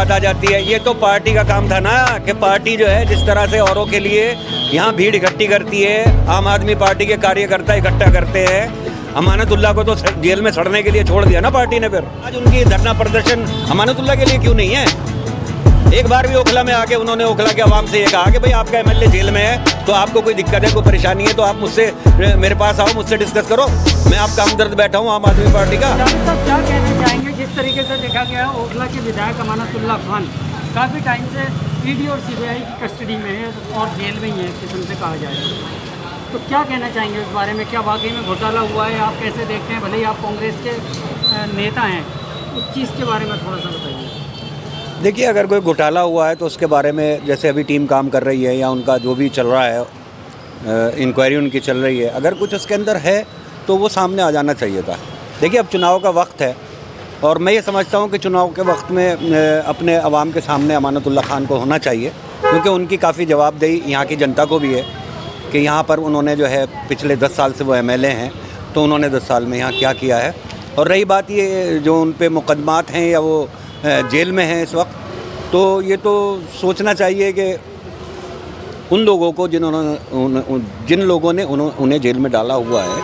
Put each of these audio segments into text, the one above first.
बात आ जाती है। ये तो पार्टी का काम था ना कि पार्टी जो है जिस तरह से औरों के लिए यहाँ भीड़ इकट्ठी करती है, आम आदमी पार्टी के कार्यकर्ता इकट्ठा करते हैं। अमानतुल्लाह को तो जेल में सड़ने के लिए छोड़ दिया ना पार्टी ने। फिर आज उनकी धरना प्रदर्शन अमानतुल्लाह के लिए क्यों नहीं है? एक बार भी ओखला में आके उन्होंने ओखला के आवाम से ये कहा कि भाई आपका एमएलए जेल में है तो आपको कोई दिक्कत है, कोई परेशानी है तो आप मुझसे मेरे पास आओ, मुझसे डिस्कस करो, मैं आपका हमदर्द बैठा हूँ आम आदमी पार्टी का। साहब क्या कहना चाहेंगे, जिस तरीके से देखा गया ओखला के विधायक अमानतुल्लाह खान काफ़ी टाइम से ईडी और सीबीआई की कस्टडी में है और जेल में ही है, किस्म से कहा जाए, तो क्या कहना चाहेंगे इस बारे में? क्या वाकई में घोटाला हुआ है? आप कैसे देखते हैं? भले ही आप कांग्रेस के नेता हैं, उस चीज़ के बारे में थोड़ा सा बताइए। देखिए, अगर कोई घोटाला हुआ है तो उसके बारे में जैसे अभी टीम काम कर रही है या उनका जो भी चल रहा है, इंक्वायरी उनकी चल रही है, अगर कुछ उसके अंदर है तो वो सामने आ जाना चाहिए था। देखिए, अब चुनाव का वक्त है और मैं ये समझता हूँ कि चुनाव के वक्त में अपने अवाम के सामने अमानतुल्लाह खान को होना चाहिए, क्योंकि उनकी काफ़ी जवाबदेही यहाँ की जनता को भी है कि यहाँ पर उन्होंने जो है पिछले 10 साल से वो एमएलए हैं, तो उन्होंने 10 साल में यहाँ क्या किया है। और रही बात ये जो उन पे मुकदमात हैं या वो जेल में हैं इस वक्त, तो ये तो सोचना चाहिए कि उन लोगों को जिन लोगों ने उन्हें जेल में डाला हुआ है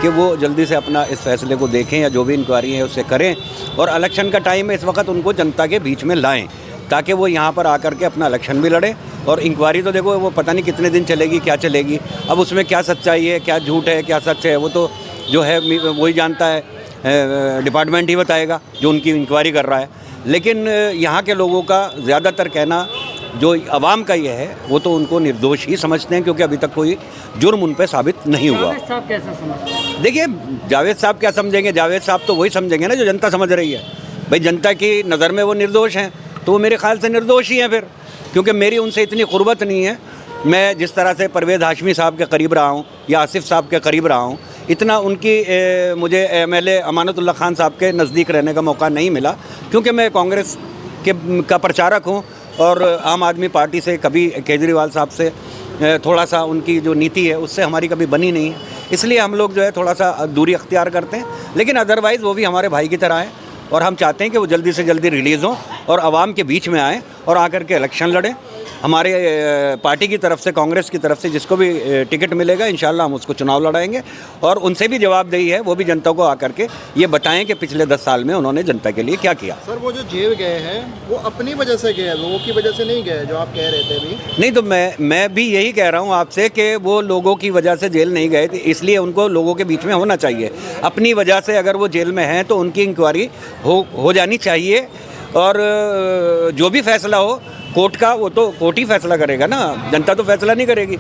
कि वो जल्दी से अपना इस फैसले को देखें या जो भी इंक्वायरी है उससे करें, और इलेक्शन का टाइम है इस वक्त, उनको जनता के बीच में लाएं ताकि वो यहाँ पर आकर के अपना इलेक्शन भी लड़े। और इंक्वायरी तो देखो वो पता नहीं कितने दिन चलेगी, क्या चलेगी, अब उसमें क्या सच्चाई है, क्या झूठ है, क्या सच है, वो तो जो है वही जानता है, डिपार्टमेंट ही बताएगा जो उनकी इंक्वायरी कर रहा है। लेकिन यहाँ के लोगों का ज़्यादातर कहना जो आवाम का ये है वो तो उनको निर्दोष ही समझते हैं, क्योंकि अभी तक कोई जुर्म उन पर साबित नहीं हुआ। जावेद साहब कैसे समझते हैं? देखिए, जावेद साहब क्या समझेंगे? जावेद साहब तो वही समझेंगे ना जो जनता समझ रही है। भाई जनता की नज़र में वो निर्दोष हैं तो वो मेरे ख्याल से निर्दोष ही हैं फिर, क्योंकि मेरी उनसे इतनी क़ुर्बत नहीं है। मैं जिस तरह से परवेज़ हाशमी साहब के करीब रहा हूँ या आसिफ साहब के करीब रहा हूँ, इतना उनकी मुझे एमएलए अमानतुल्लाह खान साहब के नज़दीक रहने का मौका नहीं मिला, क्योंकि मैं कांग्रेस का प्रचारक हूँ और आम आदमी पार्टी से कभी केजरीवाल साहब से थोड़ा सा उनकी जो नीति है उससे हमारी कभी बनी नहीं है, इसलिए हम लोग जो है थोड़ा सा दूरी अख्तियार करते हैं। लेकिन अदरवाइज़ वो भी हमारे भाई की तरह हैं और हम चाहते हैं कि वो जल्दी से जल्दी रिलीज़ हों और आवाम के बीच में आएँ और आकर के इलेक्शन लड़ें। हमारे पार्टी की तरफ से, कांग्रेस की तरफ से जिसको भी टिकट मिलेगा इंशाल्लाह हम उसको चुनाव लड़ाएंगे और उनसे भी जवाबदेही है, वो भी जनता को आकर के ये बताएं कि पिछले 10 साल में उन्होंने जनता के लिए क्या किया। सर, वो जो जेल गए हैं वो अपनी वजह से गए, लोगों की वजह से नहीं गए जो आप कह रहे थे अभी? नहीं, तो मैं भी यही कह रहा हूँ आपसे कि वो लोगों की वजह से जेल नहीं गए थे, इसलिए उनको लोगों के बीच में होना चाहिए। अपनी वजह से अगर वो जेल में हैं तो उनकी इंक्वायरी हो जानी चाहिए और जो भी फैसला हो कोर्ट का, वो तो कोर्ट ही फैसला करेगा ना, जनता तो फैसला नहीं करेगी।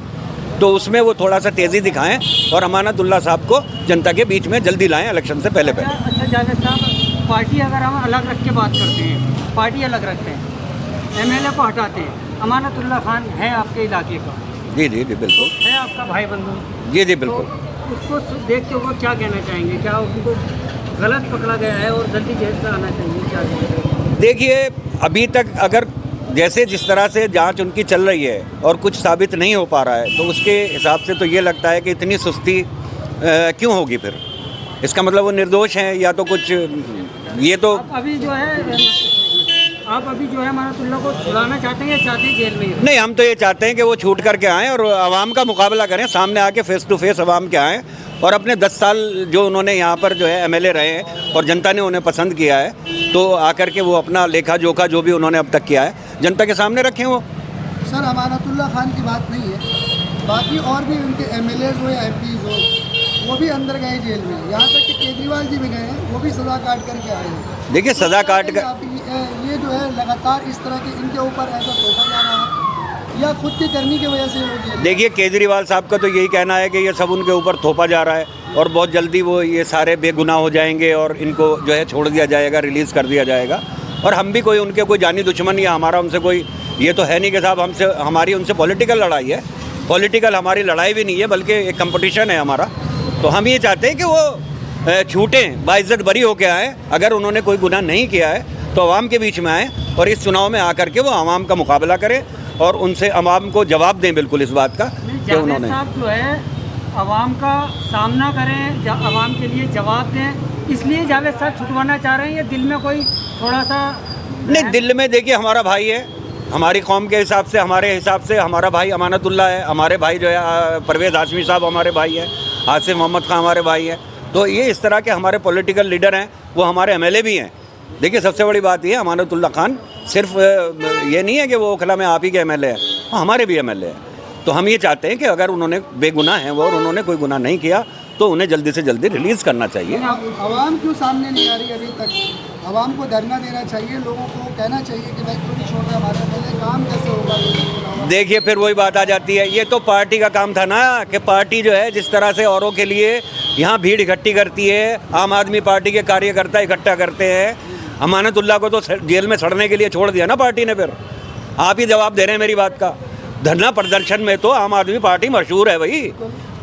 तो उसमें वो थोड़ा सा तेज़ी दिखाएं और अमानतुल्लाह साहब को जनता के बीच में जल्दी लाएं इलेक्शन से पहले। अच्छा जावेद साहब, पार्टी अगर हम अलग रख के बात करते हैं, पार्टी अलग रखते हैं, एमएलए को हटाते हैं, अमानतुल्लाह खान है आपके इलाके का? जी जी जी बिल्कुल है आपका भाई बंधु? जी जी बिल्कुल। तो उसको देखते हुए क्या कहना चाहेंगे? क्या उनको गलत पकड़ा गया है और जल्दी जेल से आना चाहिए? क्या देखिए, अभी तक अगर जैसे जिस तरह से जांच उनकी चल रही है और कुछ साबित नहीं हो पा रहा है, तो उसके हिसाब से तो ये लगता है कि इतनी सुस्ती क्यों होगी फिर? इसका मतलब वो निर्दोष हैं या तो कुछ ये तो आप अभी जो है अमानतुल्लाह को छुड़ाना चाहते हैं या चाहते हैं जेल में ही? नहीं, हम तो ये चाहते हैं कि वो छूट करके आएँ और आवाम का मुकाबला करें, सामने आके फेस टू फेस आवाम के आएँ और अपने 10 साल जो उन्होंने यहाँ पर जो है एमएलए रहे हैं और जनता ने उन्हें पसंद किया है, तो आकर के वो अपना लेखा जोखा जो भी उन्होंने अब तक किया है जनता के सामने रखें। वो सर, अमानतुल्लाह खान की बात नहीं है, बाकी और भी उनके एमएलएज हो या एमपीज हो वो भी अंदर गए जेल में, यहाँ तक कि केजरीवाल जी भी गए हैं, वो भी सज़ा काट करके आए हैं। देखिए, सज़ा काट कर ये जो है लगातार इस तरह के इनके ऊपर ऐसा तोहफा जा रहा है या खुद की करनी की वजह से वो? देखिए, केजरीवाल साहब का तो यही कहना है कि ये सब उनके ऊपर थोपा जा रहा है और बहुत जल्दी वो ये सारे बेगुनाह हो जाएंगे और इनको जो है छोड़ दिया जाएगा, रिलीज़ कर दिया जाएगा। और हम भी कोई उनके कोई जानी दुश्मन या हमारा उनसे कोई ये तो है नहीं कि साहब हमारी उनसे पॉलिटिकल लड़ाई है। पॉलिटिकल हमारी लड़ाई भी नहीं है, बल्कि एक कंपटीशन है हमारा। तो हम ये चाहते हैं कि वो छूटें, बाइज्जत बरी होकर आएँ। अगर उन्होंने कोई गुनाह नहीं किया है तो आवाम के बीच में आएँ और इस चुनाव में आकर के वो आवाम का मुकाबला करें और उनसे आवाम को जवाब दें बिल्कुल इस बात का कि उन्होंने जो है आवाम का सामना करें, आवाम के लिए जवाब दें, इसलिए जावेद साहब छुटवाना चाह रहे हैं या दिल में कोई थोड़ा सा नहीं, दिल में देखिए हमारा भाई है, हमारी कौम के हिसाब से, हमारे हिसाब से हमारा भाई अमानतुल्लाह है, हमारे भाई जो है परवेज़ हाशमी साहब हमारे भाई हैं, आसिफ मोहम्मद खान हमारे भाई हैं। तो ये इस तरह के हमारे पॉलिटिकल लीडर हैं, वो हमारे एमएलए भी हैं। देखिए सबसे बड़ी बात ये है, अमानतुल्लाह खान सिर्फ ये नहीं है कि वो ओखला में आप ही के एमएलए हैं, वो हमारे भी एमएलए हैं। तो हम ये चाहते हैं कि अगर उन्होंने बेगुनाह हैं वो और उन्होंने कोई गुनाह नहीं किया तो उन्हें जल्दी से जल्दी रिलीज़ करना चाहिए। आवाम क्यों सामने नहीं आ रही अभी तक? आवाम को धरना देना चाहिए, लोगों को कहना चाहिए कि भाई क्यों नहीं छोड़ रहे हमारे पहले, काम कैसे होगा? देखिए फिर वही बात आ जाती है, ये तो पार्टी का काम था ना कि पार्टी जो है जिस तरह से औरों के लिए यहाँ भीड़ इकट्ठी करती है, आम आदमी पार्टी के कार्यकर्ता इकट्ठा करते हैं, अमानतुल्लाह को तो जेल में सड़ने के लिए छोड़ दिया ना पार्टी ने। फिर आप ही जवाब दे रहे हैं मेरी बात का। धरना प्रदर्शन में तो आम आदमी पार्टी मशहूर है भाई,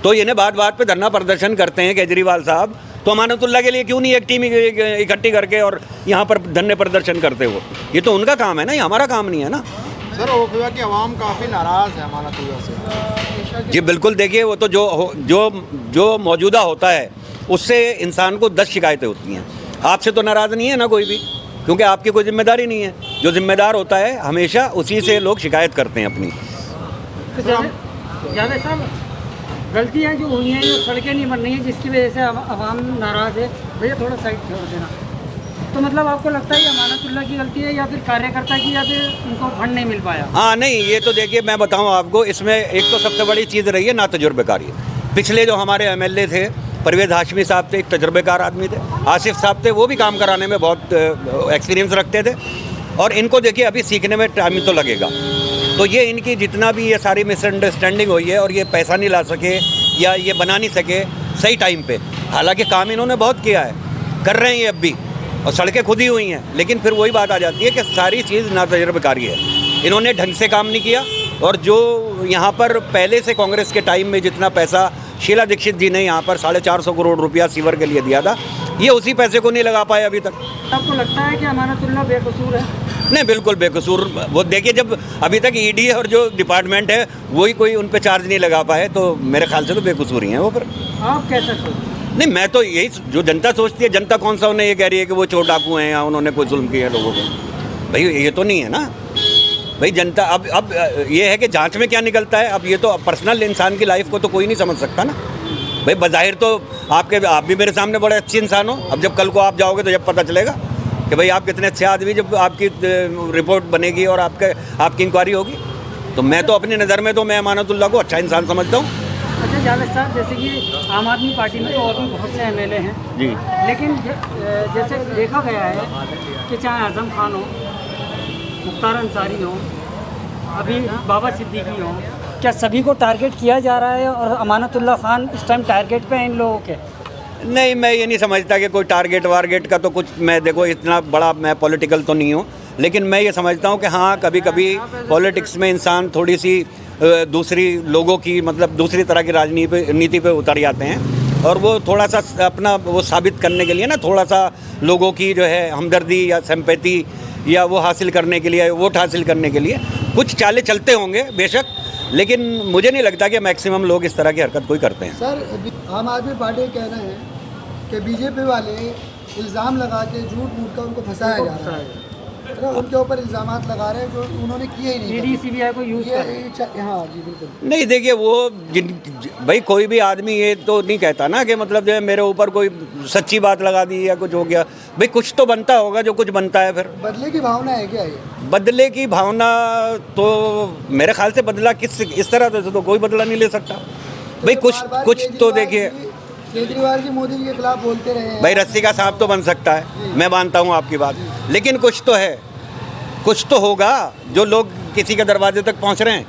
तो इन्हें बात बात पे धरना प्रदर्शन करते हैं केजरीवाल साहब, तो अमानतुल्लाह के लिए क्यों नहीं एक टीम इकट्ठी करके और यहाँ पर धरने प्रदर्शन करते हो? ये तो उनका काम है ना, ये हमारा काम नहीं है ना। सर ओखला की आवाम काफ़ी नाराज़ है अमानतुल्लाह से। जी बिल्कुल, देखिए वो तो जो मौजूदा होता है उससे इंसान को 10 शिकायतें होती हैं। आपसे तो नाराज़ नहीं है ना कोई भी, क्योंकि आपकी कोई जिम्मेदारी नहीं है। जो जिम्मेदार होता है हमेशा उसी से लोग शिकायत करते हैं अपनी। तो जावेद साहब, गलतियाँ जो हुई हैं, जो सड़कें नहीं बन रही हैं जिसकी वजह से आवाम नाराज़ है, भैया थोड़ा साइड छोड़ देना। तो मतलब आपको लगता है ये अमानतुल्लाह की गलती है या फिर कार्यकर्ता की, या फिर उनको फंड नहीं मिल पाया? हाँ नहीं, ये तो देखिए मैं बताऊँ आपको, इसमें एक तो सबसे बड़ी चीज़ रही है ना तजुर्बेकारी। पिछले जो हमारे एमएलए थे परवेज़ हाशमी साहब थे, एक तजुर्बेकार आदमी थे, आसिफ साहब थे, वो भी काम कराने में बहुत एक्सपीरियंस रखते थे, और इनको देखिए अभी सीखने में टाइम तो लगेगा। तो ये इनकी जितना भी ये सारी मिसअंडरस्टैंडिंग हुई है और ये पैसा नहीं ला सके या ये बना नहीं सके सही टाइम पे, हालांकि काम इन्होंने बहुत किया है, कर रहे हैं ये अब भी, और सड़कें खुद ही हुई हैं, लेकिन फिर वही बात आ जाती है कि सारी चीज़ नातजुर्बेकारी है। इन्होंने ढंग से काम नहीं किया, और जो यहाँ पर पहले से कांग्रेस के टाइम में जितना पैसा शीला दीक्षित जी ने यहाँ पर 450 करोड़ रुपया सीवर के लिए दिया था, ये उसी पैसे को नहीं लगा पाए अभी तक। आपको लगता है कि अमानतुल्लाह बेकसूर है? नहीं, बिल्कुल बेकसूर। वो देखिए जब अभी तक ईडी और जो डिपार्टमेंट है वही कोई उन पे चार्ज नहीं लगा पाए, तो मेरे ख्याल से तो बेकसूर ही हैं वो। पर आप कैसा सोचते हैं? नहीं, मैं तो यही जो जनता सोचती है, जनता कौन सा उन्हें ये कह रही है कि वो चोर डाकू हैं या उन्होंने कोई जुल्म किया है लोगों को? भाई ये तो नहीं है ना भाई। जनता अब ये है कि जांच में क्या निकलता है, अब ये तो पर्सनल इंसान की लाइफ को तो कोई नहीं समझ सकता ना भाई। बज़ाहिर तो आप भी मेरे सामने बड़े अच्छे इंसान हो, अब जब कल को आप जाओगे तो जब पता चलेगा कि भाई आप कितने अच्छे आदमी, जब आपकी रिपोर्ट बनेगी और आपकी इंक्वायरी होगी। तो मैं तो अपनी नज़र में तो मैं अमानतुल्लाह को अच्छा इंसान समझता हूँ। अच्छा जावेद साहब, जैसे कि आम आदमी पार्टी में तो और भी बहुत से एमएलए हैं जी, लेकिन जैसे देखा गया है कि चाहे आज़म खान हो, मुख्तार अंसारी हो, अभी बाबा सिद्दीकी हो, क्या सभी को टारगेट किया जा रहा है और अमानतुल्लाह खान इस टाइम टारगेट पे हैं इन लोगों के? नहीं, मैं ये नहीं समझता कि कोई टारगेट वारगेट का तो कुछ, मैं देखो इतना बड़ा मैं पॉलिटिकल तो नहीं हूँ, लेकिन मैं ये समझता हूँ कि हाँ कभी कभी पॉलिटिक्स में इंसान थोड़ी सी दूसरी लोगों की, मतलब दूसरी तरह की नीति पे उतर जाते हैं, और वो थोड़ा सा अपना वो साबित करने के लिए ना, थोड़ा सा लोगों की जो है हमदर्दी या सिंपैथी या वो हासिल करने के लिए, वोट हासिल करने के लिए कुछ चालें चलते होंगे बेशक, लेकिन मुझे नहीं लगता कि मैक्सिमम लोग इस तरह की हरकत कोई करते हैं। सर आम आदमी पार्टी का कहना है कि बीजेपी वाले इल्ज़ाम लगा के झूठ मूठ कर उनको फंसाया जा रहा है, उनके ऊपर इल्ज़ामात लगा रहे हैं जो उन्होंने किए ही नहीं। ईडी सीबीआई को यूज़ कर रहे हैं। हाँ जी बिल्कुल। नहीं देखिए, वो भाई कोई भी आदमी ये तो नहीं कहता ना कि मतलब जो है मेरे ऊपर कोई सच्ची बात लगा दी या कुछ हो गया। भाई कुछ तो बनता होगा, जो कुछ बनता है। फिर बदले की भावना है क्या ये? बदले की भावना तो मेरे ख्याल से बदला इस तरह से तो कोई बदला नहीं ले सकता भाई। कुछ तो देखिए, केजरीवाल जी मोदी जी के खिलाफ बोलते रहे हैं। भाई रस्सी का सांप तो बन सकता है, मैं मानता हूँ आपकी बात, लेकिन कुछ तो है, कुछ तो होगा। जो लोग किसी के दरवाजे तक पहुँच रहे हैं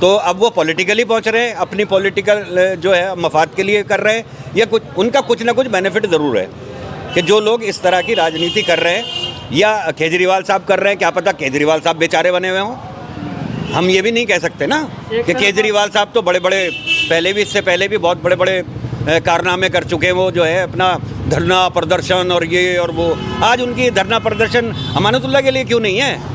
तो अब वो पॉलिटिकली पहुँच रहे हैं, अपनी पॉलिटिकल जो है मफाद के लिए कर रहे हैं, या कुछ उनका कुछ ना कुछ बेनिफिट ज़रूर है कि जो लोग इस तरह की राजनीति कर रहे हैं, या केजरीवाल साहब कर रहे हैं। क्या पता केजरीवाल साहब बेचारे बने हुए हों, हम ये भी नहीं कह सकते ना कि केजरीवाल साहब तो बड़े बड़े पहले भी, इससे पहले भी बहुत बड़े बड़े कारनामे कर चुके हैं। वो जो है अपना धरना प्रदर्शन और ये और वो, आज उनकी धरना प्रदर्शन अमानतुल्लाह के लिए क्यों नहीं है?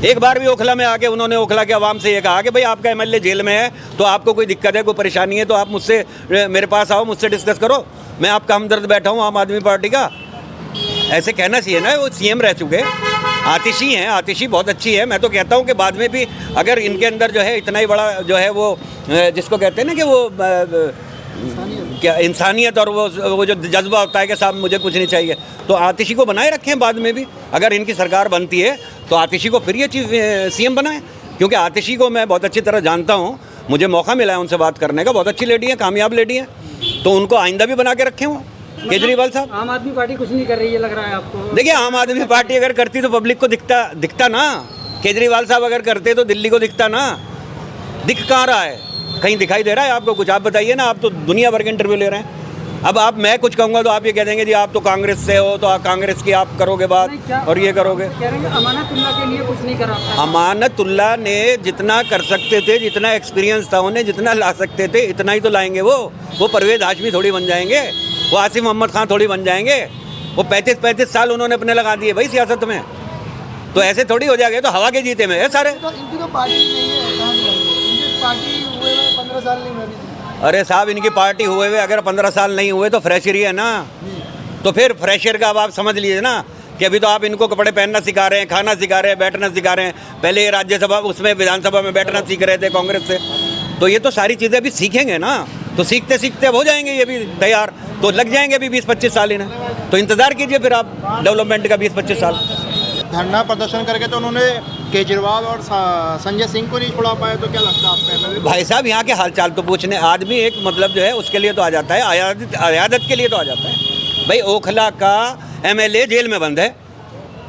एक बार भी ओखला में आके उन्होंने ओखला के आवाम से ये कहा कि भाई आपका एमएलए जेल में है, तो आपको कोई दिक्कत है, कोई परेशानी है तो आप मुझसे, मेरे पास आओ, मुझसे डिस्कस करो, मैं आपका हमदर्द बैठा हूँ आम आदमी पार्टी का। ऐसे कहना चाहिए ना, वो सीएम रह चुके, आतिशी हैं, आतिशी बहुत अच्छी है। मैं तो कहता हूँ कि बाद में भी अगर इनके अंदर जो है इतना ही बड़ा जो है वो जिसको कहते हैं ना कि वो क्या इंसानियत और वो जो जज्बा होता है कि साहब मुझे कुछ नहीं चाहिए, तो आतिशी को बनाए रखें। बाद में भी अगर इनकी सरकार बनती है तो आतिशी को फिर ये चीफ सीएम बनाएं, क्योंकि आतिशी को मैं बहुत अच्छी तरह जानता हूँ, मुझे मौका मिला है उनसे बात करने का। बहुत अच्छी लेडी है, कामयाब लेडी है, तो उनको आइंदा भी बना के रखें वो केजरीवाल साहब। आम आदमी पार्टी कुछ नहीं कर रही है लग रहा है आपको? देखिए, आम आदमी पार्टी अगर करती तो पब्लिक को दिखता ना। केजरीवाल साहब अगर करते तो दिल्ली को दिखता ना। दिख कहाँ रहा है? कहीं दिखाई दे रहा है आपको कुछ? आप बताइए ना, आप तो दुनिया भर के इंटरव्यू ले रहे हैं। अब आप मैं कुछ कहूँगा तो आप ये कह देंगे जी आप तो कांग्रेस से हो, तो आप कांग्रेस की आप करोगे बात और ये करोगे। कह रहे हैं अमानतुल्लाह के लिए कुछ नहीं करा। अमानतुल्लाह ने जितना कर सकते थे, जितना एक्सपीरियंस था उन्हें, जितना ला सकते थे, इतना ही तो लाएंगे। वो परवेज हाशमी थोड़ी बन जाएंगे, वो आसिफ मोहम्मद खान थोड़ी बन जाएंगे। वो 35 साल उन्होंने अपने लगा दिए भाई सियासत में, तो ऐसे थोड़ी हो जाएंगे। तो हवा के जीते में है सारे। तो इनकी तो पार्टी नहीं है, कहाँ से आएंगे? इनकी पार्टी हुए 15 साल नहीं हुए अभी। अरे साहब, इनकी पार्टी हुए हुए अगर 15 साल नहीं हुए तो फ्रेशर ही है ना। तो फिर फ्रेशर का अब आप समझ लीजिए ना कि अभी तो आप इनको कपड़े पहनना सिखा रहे हैं, खाना सिखा रहे हैं, बैठना सिखा रहे हैं। पहले ये राज्यसभा उसमें विधानसभा में बैठना सीख रहे थे कांग्रेस से, तो ये तो सारी चीज़ें अभी सीखेंगे ना। तो सीखते सीखते अब हो जाएंगे ये भी तैयार, तो लग जाएंगे अभी 20-25 साल इन्हें। तो इंतज़ार कीजिए फिर आप डेवलपमेंट का 20-25 साल। धरना प्रदर्शन करके तो उन्होंने केजरीवाल और संजय सिंह को नहीं छोड़ा पाए, तो क्या लगता है आपको? भाई साहब, यहाँ के हालचाल तो पूछने आदमी एक मतलब जो है उसके लिए तो आ जाता है, अयादत के लिए तो आ जाता है। भाई ओखला का एमएलए जेल में बंद है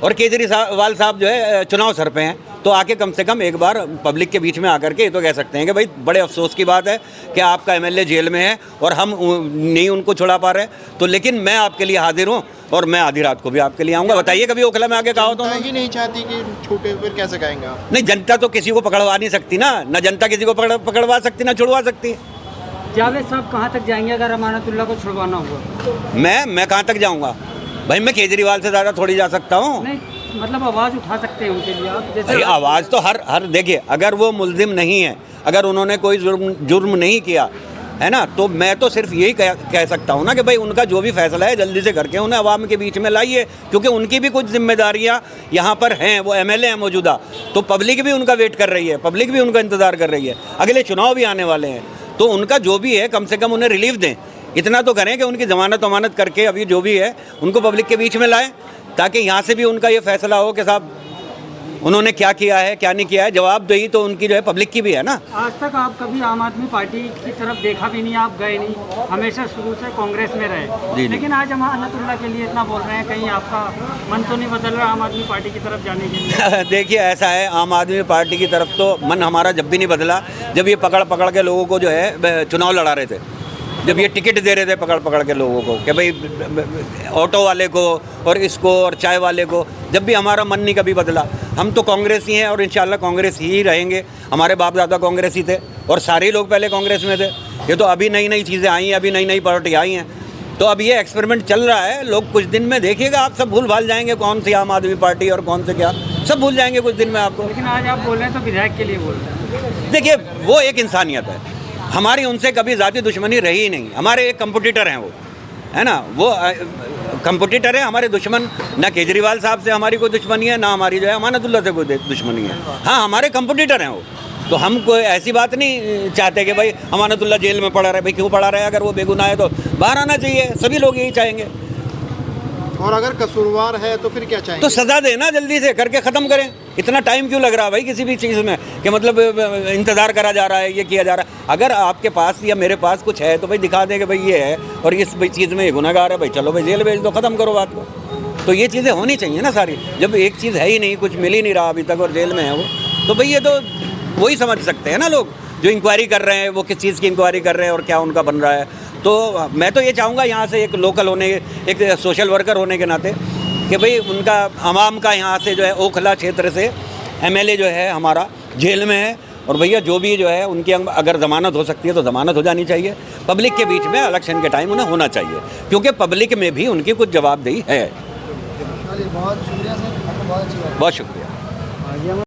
और केजरीवाल साहब जो है चुनाव सर पे हैं, तो आके कम से कम एक बार पब्लिक के बीच में आकर के ये तो कह सकते हैं कि भाई बड़े अफसोस की बात है कि आपका एमएलए जेल में है और हम नहीं उनको छुड़ा पा रहे। तो लेकिन मैं आपके लिए हाजिर हूँ और मैं आधी रात को भी आपके लिए आऊँगा। बताइए कभी ओखला में आके कहा हो तो? जनता ही नहीं चाहती कि छूटे, फिर कैसे कहेंगे आप? नहीं, जनता तो किसी को पकड़वा नहीं सकती ना जनता किसी को पकड़वा सकती ना छुड़वा सकती। जावेद साहब कहाँ तक जाएंगे अगर अमानतुल्लाह को छुड़वाना हुआ? मैं कहाँ तक जाऊँगा भाई? मैं केजरीवाल से ज़्यादा थोड़ी जा सकता हूँ। नहीं, मतलब आवाज़ उठा सकते हैं उनके लिए आप, जैसे भाई आवाज़ तो हर देखिए, अगर वो मुल्जिम नहीं है, अगर उन्होंने कोई जुर्म नहीं किया है ना, तो मैं तो सिर्फ यही कह सकता हूँ ना कि भाई उनका जो भी फैसला है जल्दी से करके उन्हें आवाम के बीच में लाइए, क्योंकि उनकी भी कुछ जिम्मेदारियाँ यहाँ पर हैं। वो एमएलए हैं मौजूदा, तो पब्लिक भी उनका वेट कर रही है, पब्लिक भी उनका इंतज़ार कर रही है। अगले चुनाव भी आने वाले हैं, तो उनका जो भी है कम से कम उन्हें रिलीफ दें। इतना तो करें कि उनकी ज़मानत करके अभी जो भी है उनको पब्लिक के बीच में लाएं, ताकि यहाँ से भी उनका ये फैसला हो कि साहब उन्होंने क्या किया है क्या नहीं किया है। जवाबदेही तो उनकी जो है पब्लिक की भी है ना। आज तक आप कभी आम आदमी पार्टी की तरफ देखा भी नहीं, आप गए नहीं, हमेशा शुरू से कांग्रेस में रहे। लेकिन आज अमानतुल्लाह के लिए इतना बोल रहे हैं, कहीं आपका मन तो नहीं बदल रहा आम आदमी पार्टी की तरफ जाने के लिए? देखिए, ऐसा है, आम आदमी पार्टी की तरफ तो मन हमारा जब भी नहीं बदला, जब ये पकड़ के लोगों को जो है चुनाव लड़ा रहे थे, जब ये टिकट दे रहे थे पकड़ के लोगों को कि भाई ऑटो वाले को और इसको और चाय वाले को, जब भी हमारा मन नहीं कभी बदला। हम तो कांग्रेस ही हैं और इंशाल्लाह कांग्रेस ही रहेंगे। हमारे बाप दादा कांग्रेस ही थे और सारे लोग पहले कांग्रेस में थे। ये तो अभी नई चीज़ें आई हैं, अभी नई पार्टी आई हैं, तो अब ये एक्सपेरिमेंट चल रहा है। लोग कुछ दिन में देखिएगा, आप सब भूल भाल जाएंगे कौन सी आम आदमी पार्टी और कौन से क्या, सब भूल जाएंगे कुछ दिन में आपको। लेकिन आज आप बोल रहे हैं तो विधायक के लिए बोल रहे हैं। देखिए, वो एक इंसानियत है, हमारी उनसे कभी ज़ाती दुश्मनी रही ही नहीं। हमारे एक कंपटीटर हैं वो, है ना, वो कंपटीटर है, हमारे दुश्मन। ना केजरीवाल साहब से हमारी कोई दुश्मनी है, ना हमारी जो है अमानतुल्लाह से कोई दुश्मनी है। हाँ, हमारे कंपटीटर हैं वो, तो हम कोई ऐसी बात नहीं चाहते कि भाई अमानतुल्लाह जेल में पड़ा रहे। भाई क्यों पड़ा रहे? अगर वो बेगुनाह है तो बाहर आना चाहिए, सभी लोग यही चाहेंगे। और अगर कसूरवार है तो फिर क्या चाहेंगे? तो सज़ा देना, जल्दी से करके ख़त्म करें। इतना टाइम क्यों लग रहा है भाई किसी भी चीज़ में कि मतलब इंतज़ार करा जा रहा है, ये किया जा रहा है। अगर आपके पास या मेरे पास कुछ है तो भाई दिखा दें कि भाई ये है और इस चीज़ में ये गुनहगार है, भाई चलो भाई जेल भेज दो, ख़त्म करो बात को। तो ये चीज़ें होनी चाहिए ना सारी। जब एक चीज़ है ही नहीं, कुछ मिल ही नहीं रहा अभी तक और जेल में है वो, तो भाई ये तो वही समझ सकते हैं ना लोग जो इंक्वायरी कर रहे हैं, वो किस चीज़ की इंक्वायरी कर रहे हैं और क्या उनका बन रहा है। तो मैं तो ये चाहूँगा यहाँ से एक लोकल होने, एक सोशल वर्कर होने के नाते कि भाई उनका आवाम का यहाँ से जो है ओखला क्षेत्र से एमएलए जो है हमारा जेल में है, और भैया जो भी जो है उनकी अगर ज़मानत हो सकती है तो ज़मानत हो जानी चाहिए। पब्लिक के बीच में इलेक्शन के टाइम उन्हें होना चाहिए, क्योंकि पब्लिक में भी उनकी कुछ जवाबदेही है। बहुत शुक्रिया सर, आपको बहुत अच्छी बात। बहुत शुक्रिया।